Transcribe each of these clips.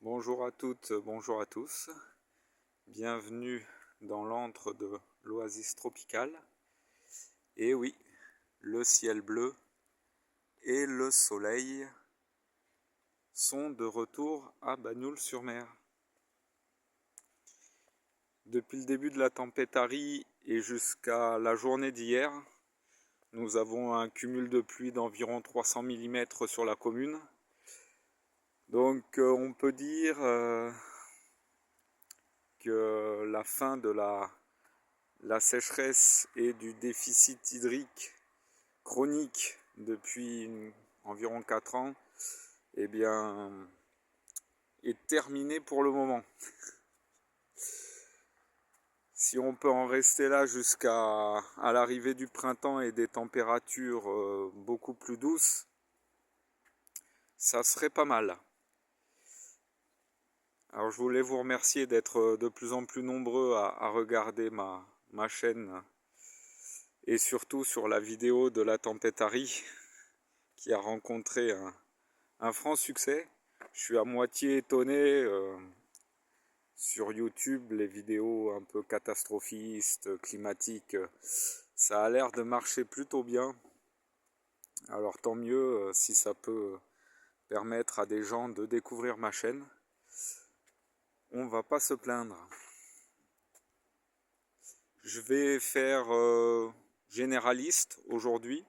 Bonjour à toutes, bonjour à tous. Bienvenue dans l'antre de l'oasis tropicale. Et oui, le ciel bleu et le soleil sont de retour à Bagnoul-sur-Mer. Depuis le début de la tempête Harry et jusqu'à la journée d'hier, nous avons un cumul de pluie d'environ 300 mm sur la commune. Donc on peut dire que la fin de la sécheresse et du déficit hydrique chronique depuis environ 4 ans eh bien, est terminée pour le moment. Si on peut en rester là jusqu'à l'arrivée du printemps et des températures beaucoup plus douces, ça serait pas mal. Alors je voulais vous remercier d'être de plus en plus nombreux à regarder ma chaîne et surtout sur la vidéo de la tempête Harry qui a rencontré un franc succès. Je suis à moitié étonné. Sur YouTube, les vidéos un peu catastrophistes, climatiques, ça a l'air de marcher plutôt bien. Alors tant mieux si ça peut permettre à des gens de découvrir ma chaîne. On va pas se plaindre. Je vais faire généraliste aujourd'hui,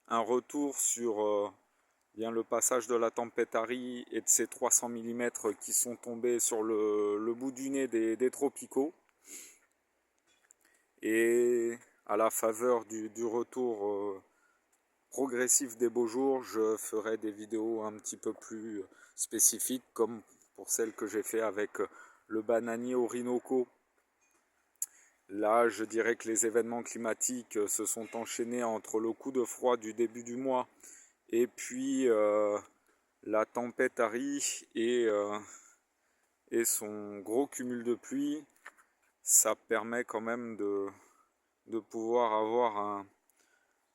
un retour sur bien le passage de la tempête Harry et de ces 300 mm qui sont tombés sur le bout du nez des tropicaux. Et à la faveur du retour progressif des beaux jours, je ferai des vidéos un petit peu plus spécifiques, comme pour celle que j'ai fait avec le bananier Orinoco. Là, je dirais que les événements climatiques se sont enchaînés entre le coup de froid du début du mois et puis la tempête Harry et son gros cumul de pluie. Ça permet quand même de pouvoir avoir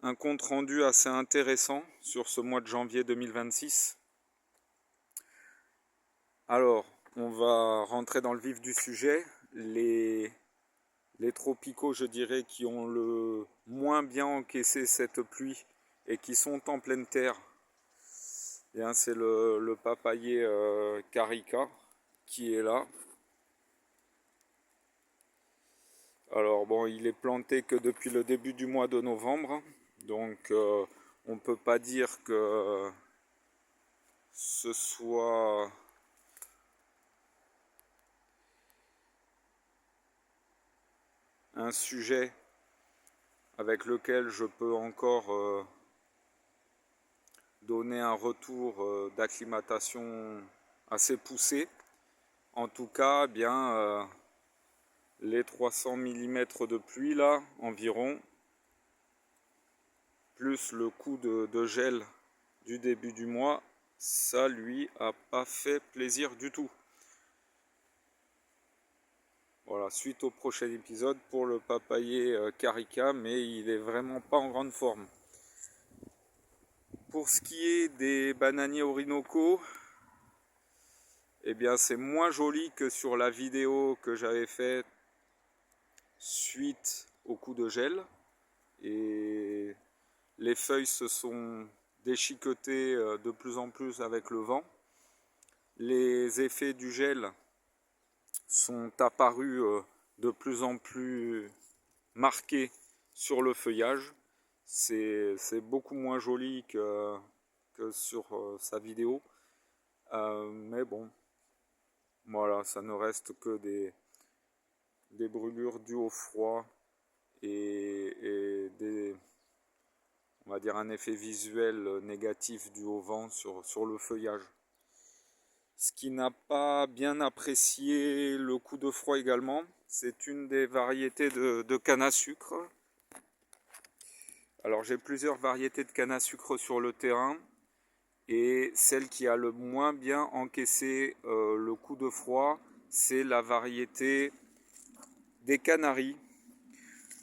un compte rendu assez intéressant sur ce mois de janvier 2026. Alors, on va rentrer dans le vif du sujet. Les tropicaux, je dirais, qui ont le moins bien encaissé cette pluie et qui sont en pleine terre, bien c'est le papayer carica qui est là. Alors bon, il est planté que depuis le début du mois de novembre, donc on ne peut pas dire que ce soit un sujet avec lequel je peux encore donner un retour d'acclimatation assez poussé. En tout cas, bien les 300 mm de pluie là environ, plus le coup de gel du début du mois, ça lui a pas fait plaisir du tout. Voilà, suite au prochain épisode pour le papayer carica, mais il est vraiment pas en grande forme. Pour ce qui est des bananiers Orinoco, eh bien c'est moins joli que sur la vidéo que j'avais faite suite au coup de gel. Et les feuilles se sont déchiquetées de plus en plus avec le vent. Les effets du gel sont apparus de plus en plus marqués sur le feuillage. C'est beaucoup moins joli que sur sa vidéo. Mais bon, voilà, ça ne reste que des brûlures dues au froid et on va dire un effet visuel négatif dû au vent sur le feuillage. Ce qui n'a pas bien apprécié le coup de froid également, c'est une des variétés de canne à sucre. Alors j'ai plusieurs variétés de canne à sucre sur le terrain et celle qui a le moins bien encaissé le coup de froid, c'est la variété des Canaries.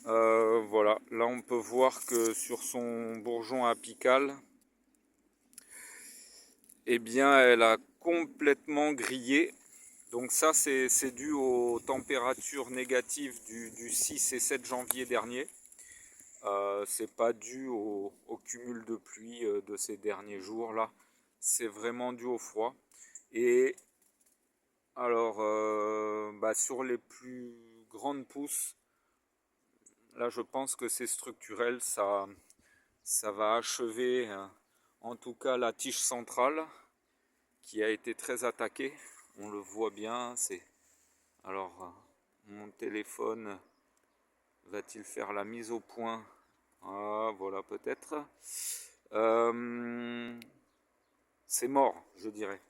Voilà, là on peut voir que sur son bourgeon apical, eh bien elle a complètement grillé. Donc ça c'est dû aux températures négatives du 6 et 7 janvier dernier. C'est pas dû au cumul de pluie de ces derniers jours là. C'est vraiment dû au froid. Et alors sur les plus grandes pousses, là je pense que c'est structurel, ça va achever en tout cas la tige centrale qui a été très attaquée. On le voit bien. Alors mon téléphone va-t-il faire la mise au point? Ah, voilà, peut-être. C'est mort, je dirais.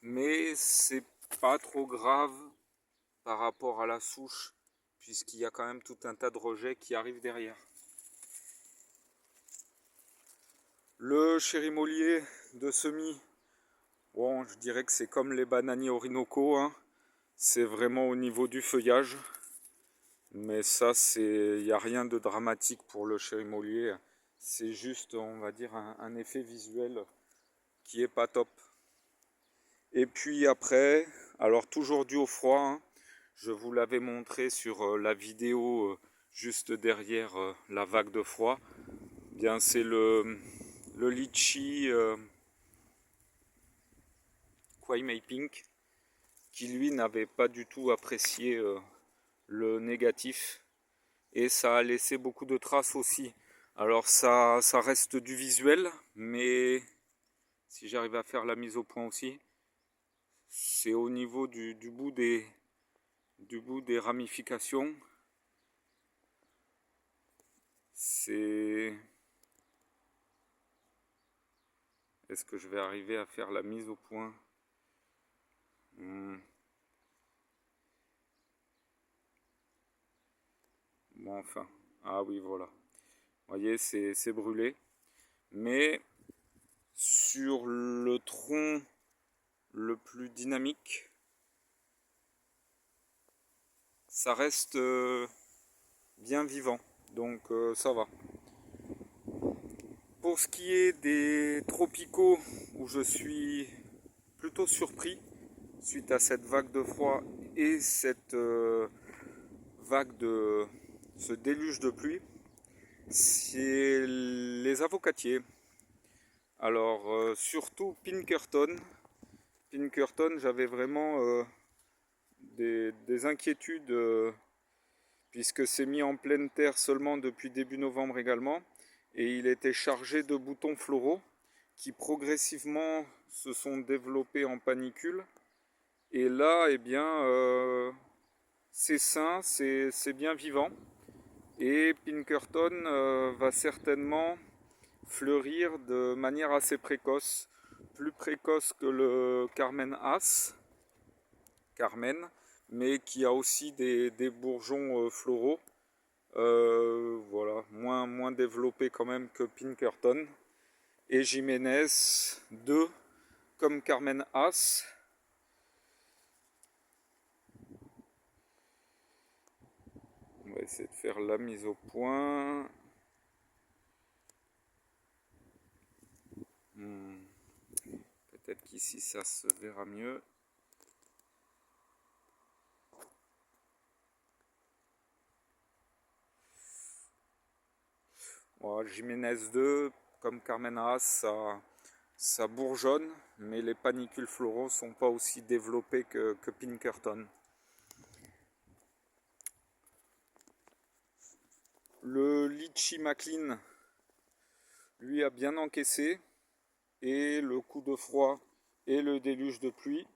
Mais c'est pas trop grave par rapport à la souche, puisqu'il y a quand même tout un tas de rejets qui arrivent derrière. Le chérimolier de semis, bon, je dirais que c'est comme les bananiers Orinoco, hein. C'est vraiment au niveau du feuillage. Mais ça, il n'y a rien de dramatique pour le chérimolier. C'est juste, on va dire, un effet visuel qui est pas top. Et puis après, alors toujours dû au froid, hein, je vous l'avais montré sur la vidéo juste derrière la vague de froid. Bien, c'est le litchi Kwai Mei Pink qui lui n'avait pas du tout apprécié le négatif et ça a laissé beaucoup de traces aussi. Alors ça reste du visuel, mais si j'arrive à faire la mise au point aussi, c'est au niveau du bout des ramifications. Est-ce que je vais arriver à faire la mise au point? Bon, enfin. Ah oui, voilà. Vous voyez, c'est brûlé. Mais sur le tronc le plus dynamique, ça reste bien vivant. Donc ça va. Pour ce qui est des tropicaux, où je suis plutôt surpris suite à cette vague de froid et cette ce déluge de pluie, c'est les avocatiers. Alors surtout Pinkerton. Pinkerton, j'avais vraiment des inquiétudes puisque c'est mis en pleine terre seulement depuis début novembre également, et il était chargé de boutons floraux qui progressivement se sont développés en panicules. Et là, eh bien, c'est sain, c'est bien vivant. Et Pinkerton va certainement fleurir de manière assez précoce, plus précoce que le Carmen As, Carmen, mais qui a aussi des bourgeons floraux. Voilà, moins développé quand même que Pinkerton. Et Jiménez 2 comme Carmen As. On va essayer de faire la mise au point. Peut-être qu'ici ça se verra mieux. Voilà, Jiménez 2 comme Carmen As, ça bourgeonne, mais les panicules floraux sont pas aussi développés que Pinkerton. Le litchi Maclean, lui, a bien encaissé, et le coup de froid et le déluge de pluie,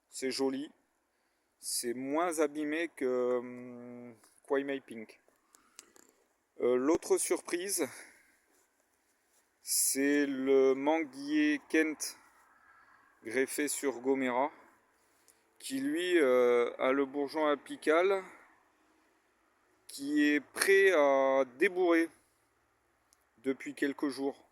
c'est joli. C'est moins abîmé que Kwai Mei Pink. L'autre surprise, c'est le manguier Kent greffé sur Gomera, qui lui a le bourgeon apical qui est prêt à débourrer depuis quelques jours.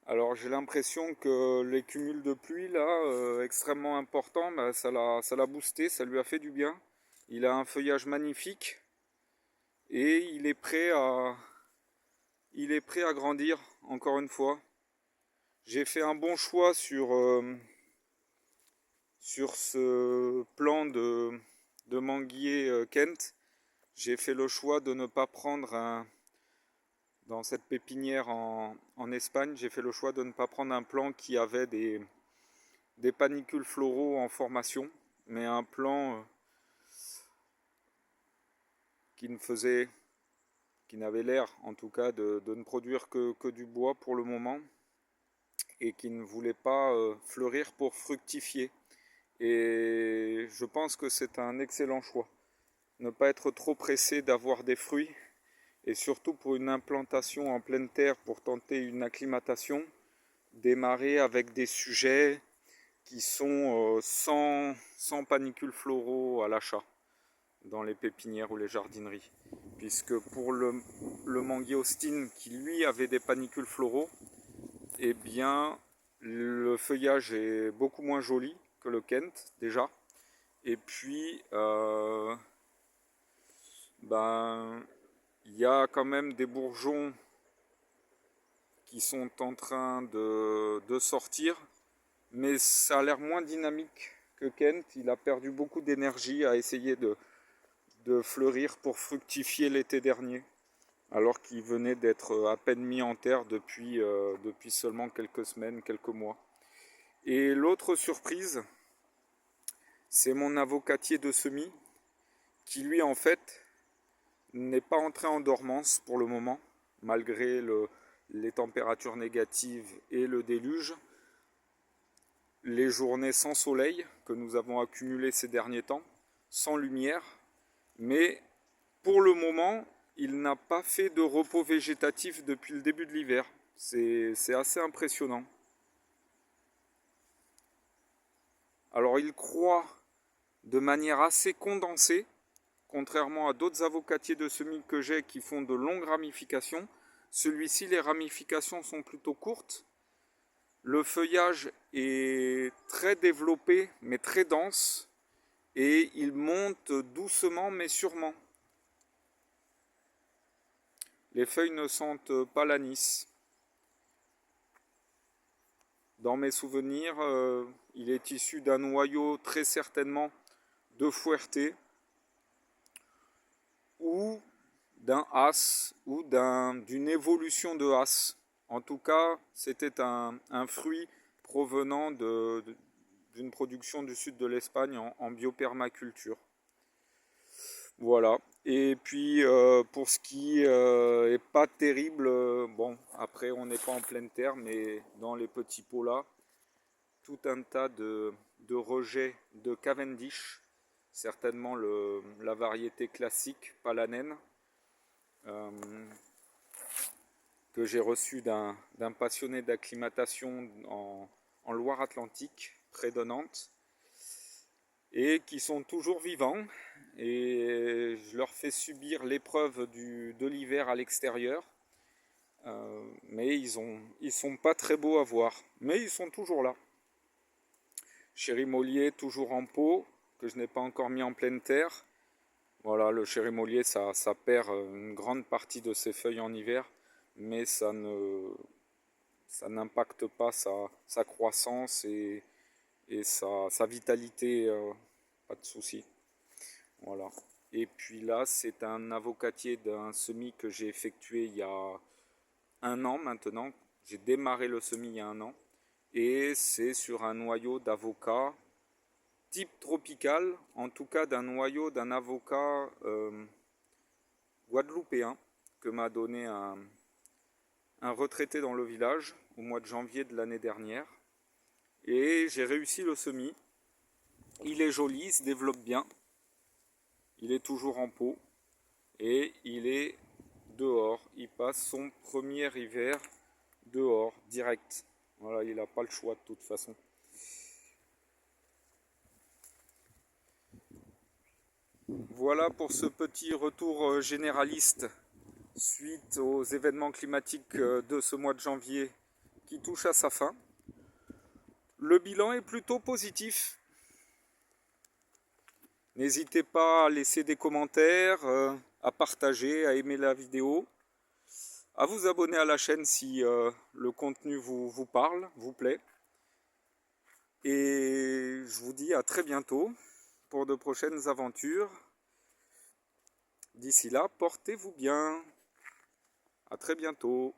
Alors j'ai l'impression que les cumuls de pluie là, extrêmement importants, bah, ça l'a boosté, ça lui a fait du bien. Il a un feuillage magnifique et il est prêt à grandir encore une fois. J'ai fait un bon choix sur sur ce plan de manguier Kent, j'ai fait le choix de ne pas prendre dans cette pépinière en Espagne, j'ai fait le choix de ne pas prendre un plan qui avait des panicules floraux en formation, mais un plan qui ne faisait, qui n'avait l'air en tout cas de ne produire que du bois pour le moment, et qui ne voulait pas fleurir pour fructifier. Et je pense que c'est un excellent choix. Ne pas être trop pressé d'avoir des fruits, et surtout pour une implantation en pleine terre, pour tenter une acclimatation, démarrer avec des sujets qui sont sans panicules floraux à l'achat dans les pépinières ou les jardineries. Puisque pour le manguier Austin, qui lui avait des panicules floraux, eh bien le feuillage est beaucoup moins joli que le Kent déjà. Et puis il y a quand même des bourgeons qui sont en train de sortir, mais ça a l'air moins dynamique que Kent. Il a perdu beaucoup d'énergie à essayer de fleurir pour fructifier l'été dernier, alors qu'il venait d'être à peine mis en terre depuis seulement quelques semaines, quelques mois. Et l'autre surprise, c'est mon avocatier de semis, qui lui en fait n'est pas entré en dormance pour le moment, malgré les températures négatives et le déluge, les journées sans soleil que nous avons accumulées ces derniers temps, sans lumière, mais pour le moment, il n'a pas fait de repos végétatif depuis le début de l'hiver. C'est assez impressionnant. Alors il croît de manière assez condensée, contrairement à d'autres avocatiers de semis que j'ai qui font de longues ramifications. Celui-ci, les ramifications sont plutôt courtes. Le feuillage est très développé, mais très dense, et il monte doucement mais sûrement. Les feuilles ne sentent pas l'anis. Dans mes souvenirs, il est issu d'un noyau très certainement de Fuerte, ou d'un as, ou d'une évolution de as. En tout cas, c'était un fruit provenant d'une production du sud de l'Espagne en biopermaculture. Voilà. Et puis pour ce qui est pas terrible, bon, après on n'est pas en pleine terre, mais dans les petits pots là, tout un tas de rejets de Cavendish, certainement la variété classique, pas la naine, que j'ai reçu d'un passionné d'acclimatation en Loire-Atlantique, près de Nantes, et qui sont toujours vivants. Et je leur fais subir l'épreuve de l'hiver à l'extérieur. Mais ils sont pas très beaux à voir. Mais ils sont toujours là. Chérimolier toujours en pot, que je n'ai pas encore mis en pleine terre. Voilà, le chérimolier, ça perd une grande partie de ses feuilles en hiver, mais ça n'impacte pas sa croissance et sa vitalité, pas de souci. Voilà. Et puis là, c'est un avocatier d'un semis que j'ai effectué il y a un an maintenant. J'ai démarré le semis il y a un an. Et c'est sur un noyau d'avocat type tropical, en tout cas d'un noyau d'un avocat guadeloupéen que m'a donné un retraité dans le village au mois de janvier de l'année dernière. Et j'ai réussi le semis. Il est joli, il se développe bien. Il est toujours en pot et il est dehors. Il passe son premier hiver dehors, direct. Voilà, il n'a pas le choix de toute façon. Voilà pour ce petit retour généraliste suite aux événements climatiques de ce mois de janvier qui touche à sa fin. Le bilan est plutôt positif. N'hésitez pas à laisser des commentaires, à partager, à aimer la vidéo, à vous abonner à la chaîne si le contenu vous parle, vous plaît. Et je vous dis à très bientôt pour de prochaines aventures. D'ici là, portez-vous bien. À très bientôt.